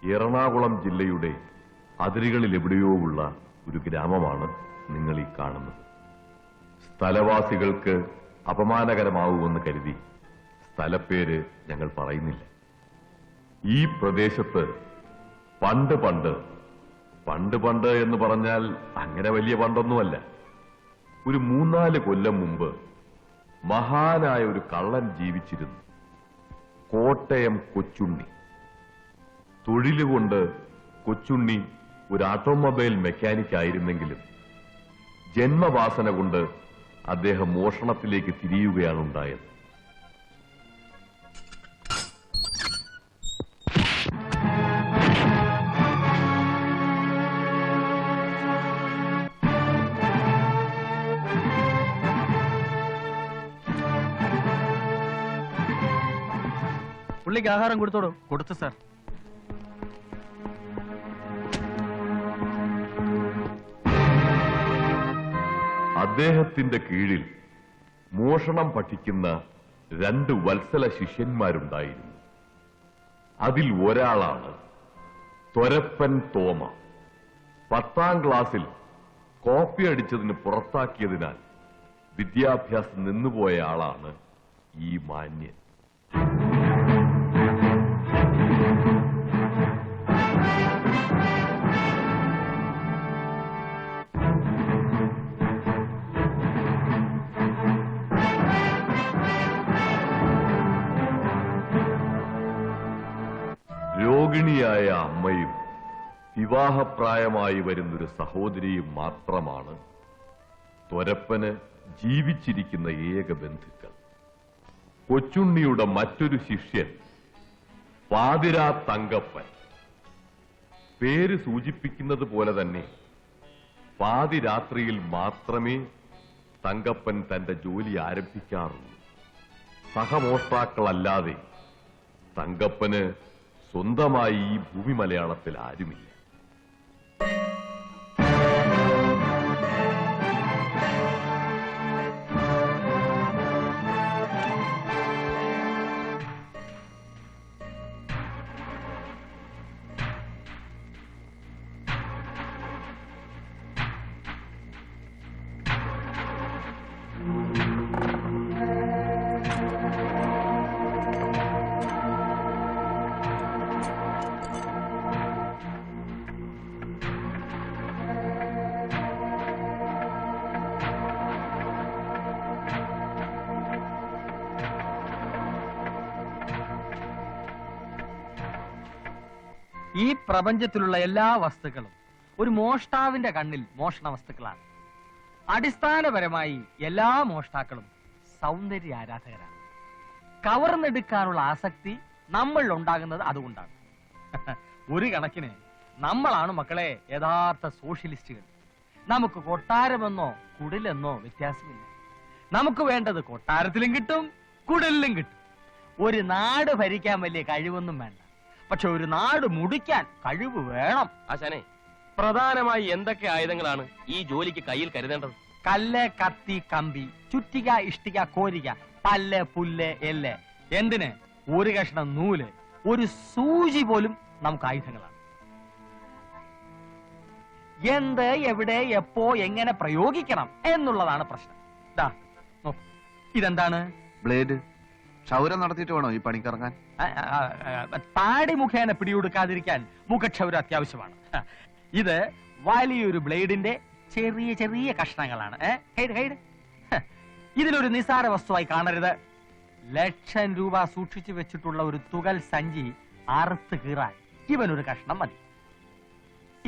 എറണാകുളം ജില്ലയുടെ അതിരുകളിൽ എവിടെയോ ഉള്ള ഒരു ഗ്രാമമാണ് നിങ്ങൾ ഈ കാണുന്നത്. സ്ഥലവാസികൾക്ക് അപമാനകരമാവുമെന്ന് കരുതി സ്ഥലപ്പേര് ഞങ്ങൾ പറയുന്നില്ല. ഈ പ്രദേശത്ത് പണ്ട് എന്ന് പറഞ്ഞാൽ അങ്ങനെ വലിയ പണ്ടൊന്നുമല്ല, ഒരു 3-4 കൊല്ലം മുമ്പ് മഹാനായ ഒരു കള്ളൻ ജീവിച്ചിരുന്നു. കോട്ടയം കൊച്ചുണ്ണി. തൊഴിലുകൊണ്ട് കൊച്ചുണ്ണി ഒരു ഓട്ടോമൊബൈൽ മെക്കാനിക് ആയിരുന്നെങ്കിലും ജന്മവാസന കൊണ്ട് അദ്ദേഹം മോഷണത്തിലേക്ക് തിരിയുകയാണ് ഉണ്ടായത്. പുള്ളിക്ക് ആഹാരം കൊടുത്തോടോ? കൊടുത്തു സാർ. അദ്ദേഹത്തിന്റെ കീഴിൽ മോഷണം പഠിക്കുന്ന 2 വത്സല ശിഷ്യന്മാരുണ്ടായിരുന്നു. അതിൽ ഒരാളാണ് തൊരപ്പൻ തോമ. 10ാം ക്ലാസ്സിൽ കോപ്പി അടിച്ചതിന് പുറത്താക്കിയതിനാൽ വിദ്യാഭ്യാസം നിന്നുപോയ ആളാണ് ഈ മാന്യൻ. രോഗിണിയായ അമ്മയും വിവാഹപ്രായമായി വരുന്നൊരു സഹോദരിയും മാത്രമാണ് തൊരപ്പന് ജീവിച്ചിരിക്കുന്ന ഏക ബന്ധുക്കൾ. കൊച്ചുണ്ണിയുടെ മറ്റൊരു ശിഷ്യൻ പാതിരാ തങ്കപ്പൻ. പേര് സൂചിപ്പിക്കുന്നത് പോലെ തന്നെ പാതിരാത്രിയിൽ മാത്രമേ തങ്കപ്പൻ തന്റെ ജോലി ആരംഭിക്കാറുള്ളൂ. സഹമോഷ്ടാക്കളല്ലാതെ തങ്കപ്പന് സ്വന്തമായി ഈ ഭൂമി മലയാളത്തിൽ ആരുമില്ല. ഈ പ്രപഞ്ചത്തിലുള്ള എല്ലാ വസ്തുക്കളും ഒരു മോഷ്ടാവിന്റെ കണ്ണിൽ മോഷണ വസ്തുക്കളാണ്. അടിസ്ഥാനപരമായി എല്ലാ മോഷ്ടാക്കളും സൗന്ദര്യ ആരാധകരാണ്. കവർന്നെടുക്കാനുള്ള ആസക്തി നമ്മൾ ഉണ്ടാകുന്നത് അതുകൊണ്ടാണ്. ഒരു കണക്കിന് നമ്മളാണ് മക്കളെ യഥാർത്ഥ സോഷ്യലിസ്റ്റുകൾ. നമുക്ക് കൊട്ടാരമെന്നോ കുടിലെന്നോ വ്യത്യാസമില്ല. നമുക്ക് വേണ്ടത് കൊട്ടാരത്തിലും കിട്ടും, കുടിലും കിട്ടും. ഒരു നാട് ഭരിക്കാൻ വലിയ കഴിവൊന്നും വേണ്ട, പക്ഷെ ഒരു നാട് മുടിക്കാൻ കഴിവ് വേണം. ആശാനെ, പ്രധാനമായി എന്തൊക്കെ ആയുധങ്ങളാണ് ഈ ജോലിക്ക് കയ്യിൽ കരുതേണ്ടത്? കല്ല്, കത്തി, കമ്പി, ചുറ്റിക, ഇഷ്ടിക, കോരിക, പല്ല്, പുല്ല്, എല്ല്, എന്തിന് ഒരു കഷ്ണം നൂല്, ഒരു സൂചി പോലും നമുക്ക് ആയുധങ്ങളാണ്. എന്ത്, എവിടെ, എപ്പോ, എങ്ങനെ പ്രയോഗിക്കണം എന്നുള്ളതാണ് പ്രശ്നം. ഇതെന്താണ്? ബ്ലേഡ്. ക്ഷൗരം നടത്തിയിട്ട് വേണോ ഈ പണിക്കിറങ്ങാൻ? താടി മുഖേന പിടികൊടുക്കാതിരിക്കാൻ മുഖക്ഷൗരം അത്യാവശ്യമാണ്. ഇത് വലിയൊരു ബ്ലേഡിന്റെ ചെറിയ ചെറിയ കഷ്ണങ്ങളാണ്. ഇതിലൊരു നിസാര വസ്തുവായി കാണരുത്. ലക്ഷം രൂപ സൂക്ഷിച്ചു വെച്ചിട്ടുള്ള ഒരു തുകൽ സഞ്ചി അറുത്ത് കീറാൻ ഇവനൊരു കഷ്ണം മതി.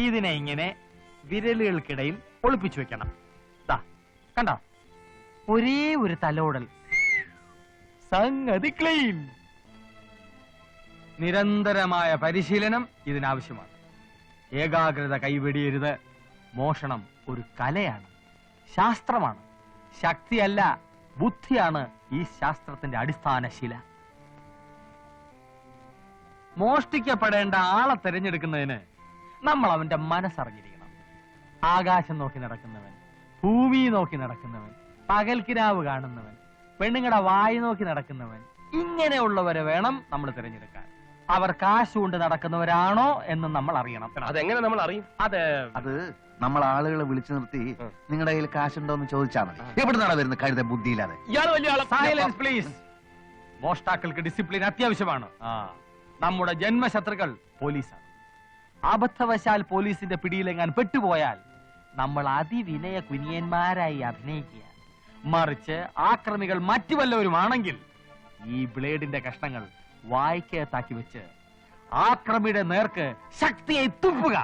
ഇതിനെ ഇങ്ങനെ വിരലുകൾക്കിടയിൽ ഒളിപ്പിച്ചു വെക്കണം. കണ്ടോ, ഒരേ ഒരു തലോടൽ, സംഗതി ക്ലീൻ. നിരന്തരമായ പരിശീലനം ഇതിനാവശ്യമാണ്. ഏകാഗ്രത കൈവെടിയരുത്. മോഷണം ഒരു കലയാണ്, ശാസ്ത്രമാണ്. ശക്തിയല്ല, ബുദ്ധിയാണ് ഈ ശാസ്ത്രത്തിന്റെ അടിസ്ഥാന ശില. മോഷ്ടിക്കപ്പെടേണ്ട ആളെ തിരഞ്ഞെടുക്കുന്നതിന് നമ്മൾ അവന്റെ മനസ്സറിഞ്ഞിരിക്കണം. ആകാശം നോക്കി നടക്കുന്നവൻ, ഭൂമി നോക്കി നടക്കുന്നവൻ, പകൽക്കിനാവ് കാണുന്നവൻ, പെണ്ണുങ്ങളുടെ വായി നോക്കി നടക്കുന്നവൻ, ഇങ്ങനെയുള്ളവരെ വേണം നമ്മൾ തിരഞ്ഞെടുക്കാൻ. അവർ കാശ് കൊണ്ട് നടക്കുന്നവരാണോ എന്ന് നമ്മൾ അറിയണം. അതെങ്ങനെ നമ്മൾ അറിയും? അത് നമ്മൾ ആളുകളെ വിളിച്ചു നിർത്തി നിങ്ങളുടെ കയ്യിൽ കാശുണ്ടോന്ന് ചോദിച്ചാൽ മതി. എവിടുന്നാണ് വരുന്നത് കഴുത ബുദ്ധിയില്ലാതെ? ഇയാൾ വലിയ ആളെ. Silence please. മോഷ്ടാക്കൾക്ക് ഡിസിപ്ലിൻ അത്യാവശ്യമാണ്. നമ്മുടെ ജന്മശത്രുക്കൾ പോലീസാണ്. അബദ്ധവശാൽ പോലീസിന്റെ പിടിയിലെങ്ങാൻ പെട്ടുപോയാൽ നമ്മൾ അതിവിനയ കുനിയന്മാരായി അഭിനയിക്കുക. മറിച്ച് ആക്രമികൾ മറ്റു വല്ലവരുമാണെങ്കിൽ ഈ ബ്ലേഡിന്റെ കഷ്ണങ്ങൾ വായ്ക്കകത്താക്കി വെച്ച് ആക്രമിയുടെ നേർക്ക് ശക്തിയായി തുപ്പുക.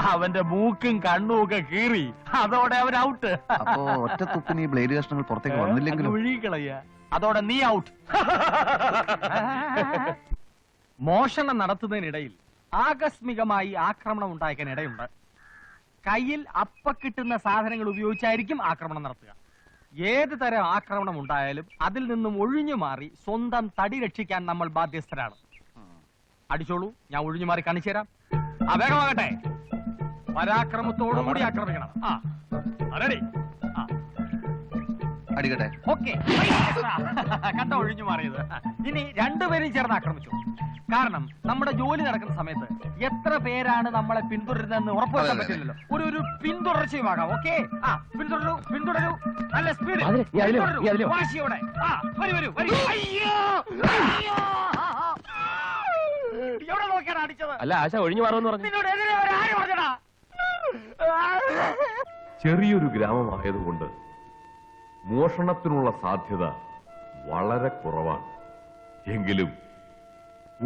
അവന്റെ മൂക്കും കണ്ണും ഒക്കെ കീറി അതോടെ അവൻ ഔട്ട്. അപ്പോ ഒറ്റ തുപ്പിന് ഈ ബ്ലേഡ് കഷ്ണങ്ങൾ പുറത്തേക്ക് വന്നില്ലെങ്കിലും ഒഴുകിക്കളയ അതോടെ നീ ഔട്ട്. മോഷണം നടത്തുന്നതിനിടയിൽ ആകസ്മികമായി ആക്രമണം ഉണ്ടാക്കാൻ ഇടയുണ്ട്. കയ്യിൽ അപ്പ കിട്ടുന്ന സാധനങ്ങൾ ഉപയോഗിച്ചായിരിക്കും ആക്രമണം നടത്തുക. ഏത് തരം ആക്രമണം ഉണ്ടായാലും അതിൽ നിന്നും ഒഴിഞ്ഞു മാറി സ്വന്തം തടി രക്ഷിക്കാൻ നമ്മൾ ബാധ്യസ്ഥരാണ്. അടിച്ചോളൂ, ഞാൻ ഒഴിഞ്ഞു മാറി കാണിച്ചു തരാം. വേഗമാകട്ടെ. പരാക്രമത്തോടുകൂടി ആക്രമിക്കണം. റെഡി? അടിക്കട്ടെ. ഓക്കെ. കണ്ട ഒഴിഞ്ഞു മാറിയത്. ഇനി രണ്ടുപേരും ചേർന്ന് ആക്രമിച്ചു. കാരണം നമ്മുടെ ജോലി നടക്കുന്ന സമയത്ത് എത്ര പേരാണ് നമ്മളെ പിന്തുടരുന്നതെന്ന് ഉറപ്പുവരുത്താൻ പറ്റില്ലല്ലോ. ഒരു പിന്തുടർച്ചയുമാകാം. ഓക്കെ, പിന്തുടരൂ. നല്ല സ്പീഡ് വാശിയോടെ. വരൂ. എവിടെ നോക്കിയാണ് അടിച്ചത്? അല്ല, ആശ ഒഴിഞ്ഞു മാറുമെന്ന് പറഞ്ഞു. നിന്നോട് എതിരെ ആര് പറഞ്ഞടാ? ചെറിയൊരു ഗ്രാമമായതുകൊണ്ട് മോഷണത്തിനുള്ള സാധ്യത വളരെ കുറവാണ്. എങ്കിലും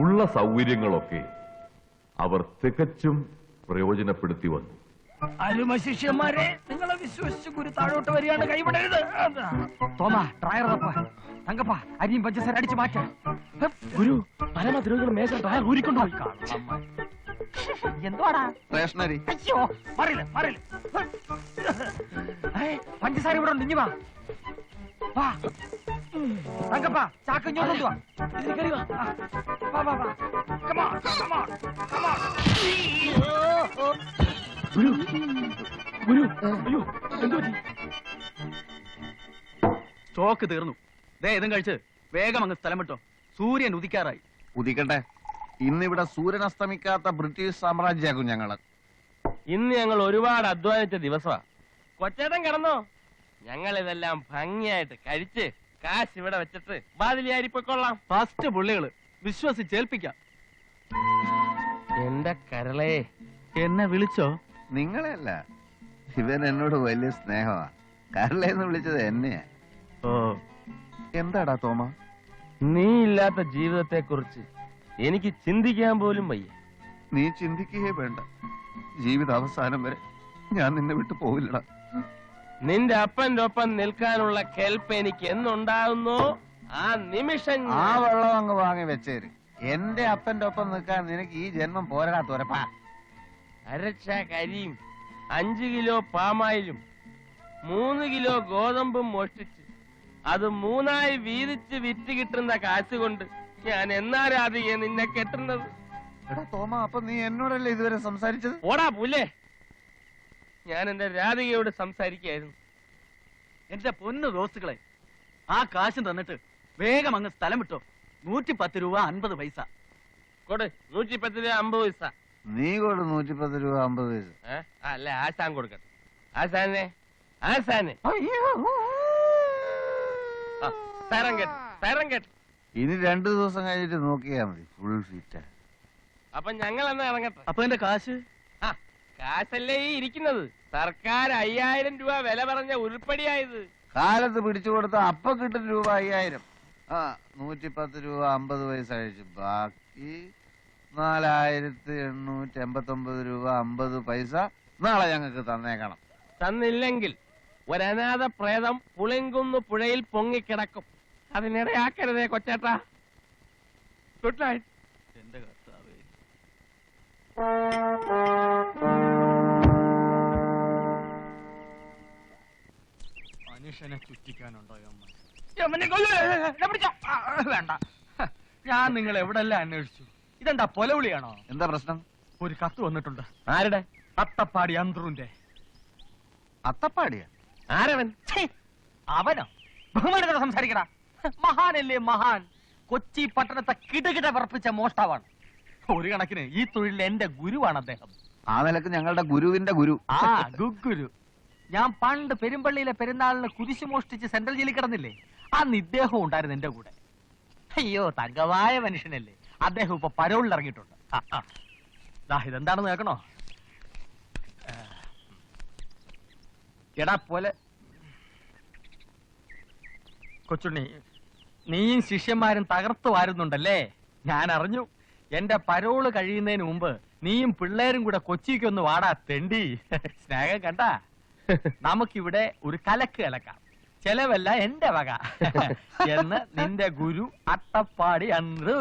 ഉള്ള സൗകര്യങ്ങളൊക്കെ അവർ തികച്ചും പ്രയോജനപ്പെടുത്തി വന്നു. അരുമ ശിഷ്യന്മാരെ, നിങ്ങളെ വിശ്വസിച്ച് ഗുരു താഴോട്ട് വരികയാണ്. കൈവിടരുത്. തോമ, ഡ്രയർ തങ്കപ്പ, അരിയും പഞ്ചസാര അടിച്ചു മാറ്റാം. ഗുരു, പരമദ്രോഹികൾ മേശ ഡ്രയർ ഊരിക്കൊണ്ടുപോയി. എന്തുവാടാ? റേഷനറി. അയ്യോ, മാറില്ല. പഞ്ചസാര ഇവിടെ ഉണ്ട്. ഇഞ്ഞു വാ. തങ്കപ്പ, ചാക്ക് ഇങ്ങോട്ട് വാ. സ്റ്റോക്ക് തീർന്നു. ഇതും കഴിച്ച് വേഗം അങ്ങ് സ്ഥലം വിട്ടോ. സൂര്യൻ ഉദിക്കാറായി. ഉദിക്കട്ടെ. ഇന്നിവിടെ സൂര്യൻ അസ്തമിക്കാത്ത ബ്രിട്ടീഷ് സാമ്രാജ്യമാകും ഞങ്ങള്. ഇന്ന് ഞങ്ങൾ ഒരുപാട് അധ്വാനിച്ച ദിവസമാ. കൊച്ചേട്ടൻ കിടന്നോ? ഞങ്ങൾ ഇതെല്ലാം ഭംഗിയായിട്ട് കഴിച്ച് കാശ് ഇവിടെ വെച്ചിട്ട് ബാതിലിയാരിപ്പൊക്കൊള്ളാം. ഫസ്റ്റ് പുള്ളികള് വിശ്വസിച്ചേൽപ്പിക്കാം. എന്റെ കരളേ, എന്നെ വിളിച്ചോ? നിങ്ങളെയല്ല, ഇവൻ എന്നോട് വലിയ സ്നേഹമാ. കരളേന്ന് വിളിച്ചത് എന്നെയാ. ഓ, എന്താടാ തോമ? നീ ഇല്ലാത്ത ജീവിതത്തെ കുറിച്ച് എനിക്ക് ചിന്തിക്കാൻ പോലും വയ്യ. നീ ചിന്തിക്കുകയേ വേണ്ട. ജീവിത അവസാനം വരെ ഞാൻ നിന്നെ വിട്ടു പോവില്ലടാ. നിന്റെ അപ്പന്റെ ഒപ്പം നിൽക്കാനുള്ള കെൽപ്പ് എനിക്ക് എന്നുണ്ടാകുന്നോ ആ നിമിഷം ആ വെള്ളം അങ്ങ് വാങ്ങി വെച്ചേര്. എന്റെ അപ്പന്റെ ഒപ്പം നിൽക്കാൻ നിനക്ക് ഈ ജന്മം പോരടാ തുരപ്പാ. അരച്ച കരിയും 5 കിലോ പാമായിലും 3 കിലോ ഗോതമ്പും മോഷ്ടിച്ച് അത് 3ആയി വീതിച്ച് വിറ്റ് കിട്ടുന്ന കാശ് കൊണ്ട് ഞാൻ എന്നാ രാധികയെ നിന്നെ കെട്ടുന്നത്? എടാ തോമ, അപ്പൊ നീ എന്നോടല്ലേ ഇതുവരെ സംസാരിച്ചത്? ഓടാ പുല്ലേ, ഞാൻ എന്റെ രാധികയോട് സംസാരിക്കായിരുന്നു. എന്റെ പൊന്നു ദോസ്തുക്കളെ, ആ കാശ് തന്നിട്ട് വേഗം അങ്ങ് സ്ഥലം വിട്ടോ. 110 രൂപ 50 പൈസ. കൊടു. 110 രൂപ 50 പൈസ. നീ കൊടു 110 രൂപ 50 പൈസ. അല്ല, ആശാൻ കൊടുക്കട്ടെ. ആശാനെ തരം കേട്ട്. ഇനി 2 ദിവസം കഴിഞ്ഞിട്ട് നോക്കിയാ മതി. Full fit. അപ്പൊ ഞങ്ങൾ എന്നാ ഇറങ്ങട്ടെ. അപ്പൊ എന്റെ കാശ്? കാശല്ലേ ഈ ഇരിക്കുന്നത്. സർക്കാർ 5000 രൂപ വില പറഞ്ഞ ഉരുപ്പടിയായത്. കാലത്ത് പിടിച്ചു കൊടുത്ത അപ്പൊ കിട്ടും രൂപ 5000. 110 രൂപ 50 പൈസ കഴിച്ചു. ബാക്കി 4889 രൂപ 50 പൈസ നാളെ ഞങ്ങൾക്ക് തന്നേക്കണം. തന്നില്ലെങ്കിൽ ഒരനാഥ പ്രേതം പുളിങ്കുന്ന് പുഴയിൽ പൊങ്ങിക്കിടക്കും. അതിനിടയാക്കരുതേ കൊച്ചേട്ടാ. Good night. എന്റെ കർത്താവേ. മനുഷ്യനെ ചുറ്റിക്കാനുണ്ടോ? വേണ്ട, ഞാൻ നിങ്ങൾ എവിടെല്ലാം അന്വേഷിച്ചു. ഇതെന്താ പൊലവിളിയാണോ? എന്താ പ്രശ്നം? ഒരു കത്ത് വന്നിട്ടുണ്ട്. ആരുടെ? അത്തപ്പാടി അന്തറുന്റെ. അത്തപ്പാടിയാ? ആരവൻ? അവനോ? ബഹുമാനത്തോടെ സംസാരിക്കടാ. മഹാനല്ലേ മഹാൻ. കൊച്ചി പട്ടണത്തെ കിടകിട വിറപ്പിച്ച മോഷ്ടാവാണ്. ഒരു കണക്കിന് ഈ തൊഴിലിൽ എന്റെ ഗുരുവാണ് അദ്ദേഹം. ആ നിലക്ക് ഞങ്ങളുടെ ഗുരുവിന്റെ ഗുരു. ആ ഗുരു. ഞാൻ പണ്ട് പെരുമ്പള്ളിയിലെ പെരുന്നാളിന് കുരിശു മോഷ്ടിച്ച് സെൻട്രൽ ജയിലിൽ കിടന്നില്ലേ, അന്ന് ഇദ്ദേഹം ഉണ്ടായിരുന്നു എന്റെ കൂടെ. അയ്യോ തങ്കമായ മനുഷ്യനല്ലേ. അദ്ദേഹം ഇപ്പൊ പരോളിൽ ഇറങ്ങിയിട്ടുണ്ട്. ഇതെന്താണെന്ന് കേൾക്കണോ? എടാ പോലെ കൊച്ചുണ്ണി, നീയും ശിഷ്യന്മാരും തകർത്തു വാരുന്നുണ്ടല്ലേ? ഞാൻ അറിഞ്ഞു. എന്റെ പരോള് കഴിയുന്നതിന് മുമ്പ് നീയും പിള്ളേരും കൂടെ കൊച്ചിക്കൊന്ന് വാടാ തെണ്ടി. സ്നേഹം കണ്ട, നമുക്കിവിടെ ഒരു കലക്ക് കലക്കാം. ചെലവല്ല എന്റെ വക എന്ന് നിന്റെ ഗുരു അട്ടപ്പാടി അന്ത്രു.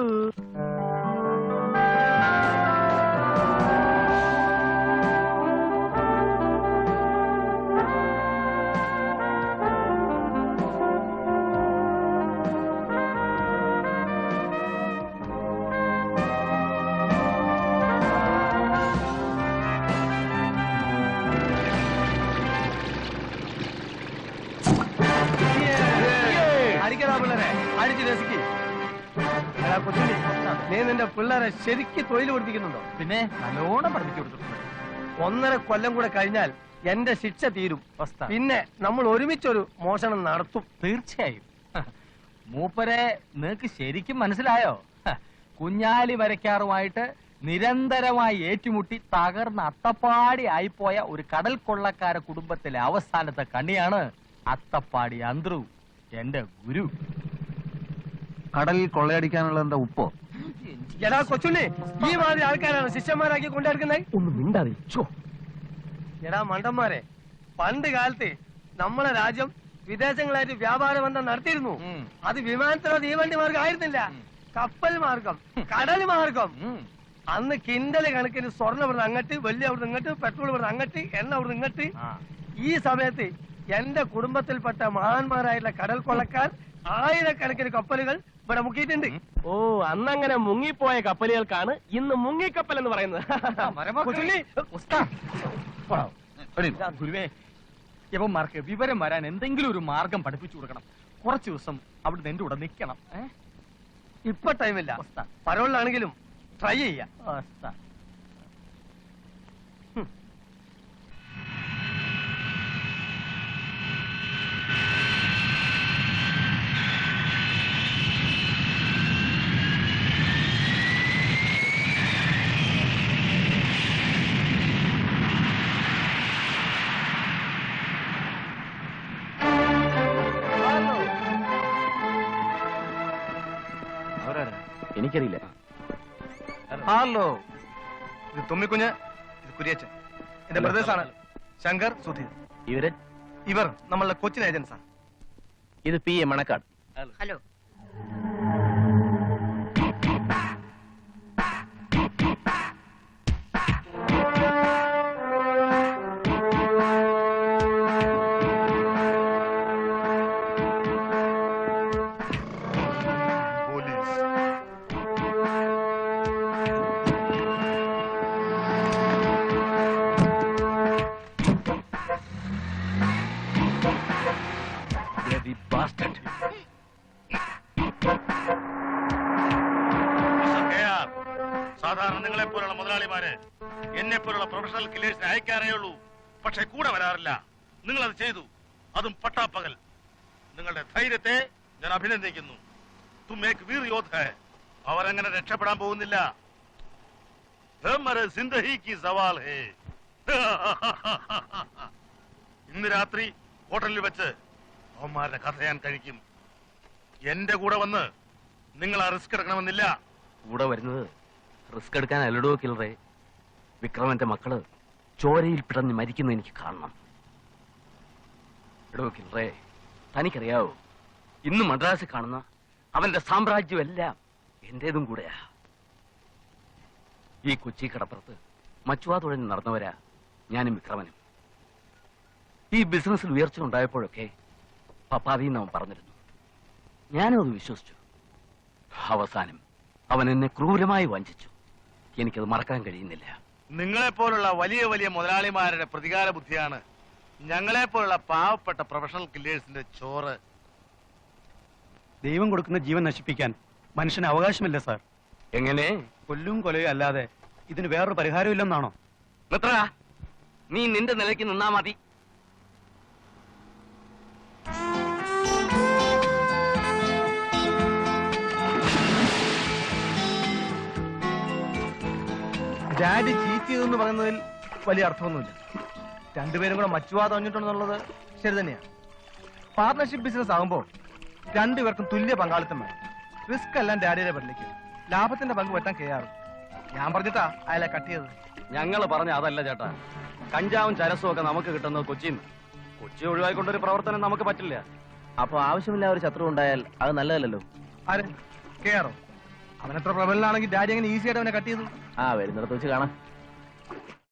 നീ നിന്റെ പിള്ളേരെ ശരിക്ക് തൊഴിൽ പഠിപ്പിക്കുന്നുണ്ടോ? പിന്നെ നല്ലോണം പഠിപ്പിച്ചു കൊടുത്തിട്ടുണ്ട്. 1.5 കൊല്ലം കൂടെ കഴിഞ്ഞാൽ എന്റെ ശിക്ഷ തീരും. പിന്നെ നമ്മൾ ഒരുമിച്ചൊരു മോഷണം നടത്തും. തീർച്ചയായും. മൂപ്പരെ നിനക്ക് ശരിക്കും മനസ്സിലായോ? കുഞ്ഞാലി വരയ്ക്കാറുമായിട്ട് നിരന്തരമായി ഏറ്റുമുട്ടി തകർന്ന അത്തപ്പാടി ആയിപ്പോയ ഒരു കടൽ കൊള്ളക്കാര കുടുംബത്തിലെ അവസാനത്തെ കണ്ണിയാണ് അത്തപ്പാടി അന്ത്രു, എന്റെ ഗുരു. കടലിൽ കൊള്ളയടിക്കാനുള്ള എന്താ ഉപ്പോ? എടാ കൊച്ചുണ്ണി, ഈ മാതിരി ആൾക്കാരാണ് ശിഷ്യന്മാരാക്കി കൊണ്ടെടുക്കുന്നത്. ഒന്ന് മിണ്ടാതിച്ചോ. എടാ മണ്ടന്മാരെ, പണ്ട് കാലത്ത് നമ്മളെ രാജ്യം വിദേശങ്ങളായിട്ട് വ്യാപാര ബന്ധം നടത്തിയിരുന്നു. അത് വിമാനത്തിലോ തീവണ്ടി മാർഗം ആയിരുന്നില്ല, കപ്പൽ മാർഗം, കടൽ മാർഗം. അന്ന് കിണ്ടല് കണക്കിന് സ്വർണ്ണം ഇവിടുന്ന് അങ്ങട്ട്, വെള്ളി അവിടുന്ന് ഇങ്ങോട്ട്, പെട്രോൾ ഇവിടുന്ന് അങ്ങട്ട്, എണ്ണ അവിടുന്ന് ഇങ്ങോട്ട്. ഈ സമയത്ത് എന്റെ കുടുംബത്തിൽപ്പെട്ട മഹാന്മാരായിട്ടുള്ള കടൽ കൊള്ളക്കാർ 1000കണക്കിന് കപ്പലുകൾ ഇവിടെ മുക്കിയിട്ടുണ്ട്. ഓ, അന്നങ്ങനെ മുങ്ങിപ്പോയ കപ്പലുകൾക്കാണ് ഇന്ന് മുങ്ങിക്കപ്പൽ എന്ന് പറയുന്നത്. ഗുരുവേ, യവന്മാർക്ക് വിവരം വരാൻ എന്തെങ്കിലും ഒരു മാർഗം പഠിപ്പിച്ചു കൊടുക്കണം. കുറച്ചു ദിവസം അവിടുന്ന് എന്റെ കൂടെ നിൽക്കണം. ഇപ്പൊ ടൈമില്ല, പരോളിലാണെങ്കിലും ട്രൈ ചെയ്യാം. എനിക്കറിയില്ല. ഹലോ, ഇത് തുമ്മിക്കുഞ്ഞ്, ഇത് കുര്യച്ചൻ, എന്റെ ബ്രദേഴ്സാണ് ശങ്കർ, സുധീർ. ഇവർ നമ്മളുടെ കൊച്ചിൻ ഏജൻസാണ്. ഇത് PA മണക്കാട്. ഹലോ. സാധാരണ നിങ്ങളെ പോലുള്ള മുതലാളിമാര് എന്നെ പോലുള്ള പ്രൊഫഷണൽ കില്ലേഴ്സിനെ അയക്കാറേ ഉള്ളൂ, പക്ഷെ കൂടെ വരാറില്ല. നിങ്ങൾ അത് ചെയ്തു, അതും പട്ടാപ്പകൽ. നിങ്ങളുടെ ധൈര്യത്തെ ഞാൻ അഭിനന്ദിക്കുന്നു. തും ഏക് വീർ യോദ്ധ ഹൈ. അവരങ്ങനെ രക്ഷപ്പെടാൻ പോകുന്നില്ല. സിന്ദഹി കി സവാൽ ഹേ. ഇന്ന് രാത്രി ഹോട്ടലിൽ വെച്ച് അവന്മാരുടെ കഥ ഞാൻ കഴിക്കും. എന്റെ കൂടെ വന്ന് നിങ്ങൾ ആ റിസ്ക് എടുക്കണമെന്നില്ല. കൂടെ വരുന്നത് റിസ്ക് എടുക്കാൻ അല്ലടോ കിൽറേ. വിക്രമന്റെ മക്കള് ചോരയിൽ പിടഞ്ഞ് മരിക്കുന്ന എനിക്ക് കാണണം. എടോ കിൽറേ, തനിക്കറിയാവോ, ഇന്ന് മദ്രാസിൽ കാണുന്ന അവന്റെ സാമ്രാജ്യമെല്ലാം എന്റേതും കൂടെയാ. ഈ കൊച്ചി കടപ്പുറത്ത് മച്ചുവാ തുഴഞ്ഞ് നടന്നവരാ ഞാനും വിക്രമനും. ഈ ബിസിനസ്സിൽ ഉയർച്ച ഉണ്ടായപ്പോഴൊക്കെ പപ്പാതിന്ന് അവൻ പറഞ്ഞിരുന്നു. ഞാനും അത് വിശ്വസിച്ചു. അവസാനം അവൻ എന്നെ ക്രൂരമായി വഞ്ചിച്ചു. എനിക്കത് മറക്കാൻ കഴിയുന്നില്ല. നിങ്ങളെപ്പോലുള്ള വലിയ വലിയ മുതലാളിമാരുടെ പ്രതികാര ബുദ്ധിയാണ് ഞങ്ങളെപ്പോലുള്ള പാവപ്പെട്ട പ്രൊഫഷണൽ കില്ലേഴ്സിന്റെ ചോറ്. ദൈവം കൊടുക്കുന്ന ജീവൻ നശിപ്പിക്കാൻ മനുഷ്യന് അവകാശമില്ല സാർ. എങ്ങനെ കൊല്ലും കൊലയും അല്ലാതെ ഇതിന് വേറൊരു പരിഹാരം ഇല്ലെന്നാണോ? നിർത്തടാ, നീ നിന്റെ നിലയ്ക്ക് നിന്നാ മതി. ഡാഡി ചീറ്റ് ചെയ്തെന്ന് പറയുന്നതിൽ വലിയ അർത്ഥമൊന്നുമില്ല. രണ്ടുപേരും കൂടെ മച്ചുവാ തോന്നിട്ടുണ്ടെന്നുള്ളത് ശരി തന്നെയാണ്. പാർട്ണർഷിപ്പ് ബിസിനസ് ആകുമ്പോൾ രണ്ടുപേർക്കും തുല്യ പങ്കാളിത്തം വേണം. റിസ്ക് എല്ലാം ഡാഡിയുടെ പേരിലേക്ക്, ലാഭത്തിന്റെ പങ്ക് പറ്റാൻ കെയാറും. ഞാൻ പറഞ്ഞിട്ടാ അയാളെ കട്ട് ചെയ്തത്. ഞങ്ങൾ പറഞ്ഞ അതല്ല ചേട്ടാ. കഞ്ചാവും ചരസും ഒക്കെ നമുക്ക് കിട്ടുന്നത് കൊച്ചിന്ന്. കൊച്ചി ഒഴിവായിക്കൊണ്ടൊരു പ്രവർത്തനം നമുക്ക് പറ്റില്ല. അപ്പൊ ആവശ്യമില്ല ഒരു ശത്രു ഉണ്ടായാൽ അത് നല്ലതല്ലോ. ആര് കെയാറോ? അവനത്ര പ്രബലനാണെങ്കിൽ ഡാഡി അങ്ങനെ ഈസി ആയിട്ട് അവനെ കട്ട് ചെയ്തു. വരുന്നിടത്ത് വെച്ച് കാണാം.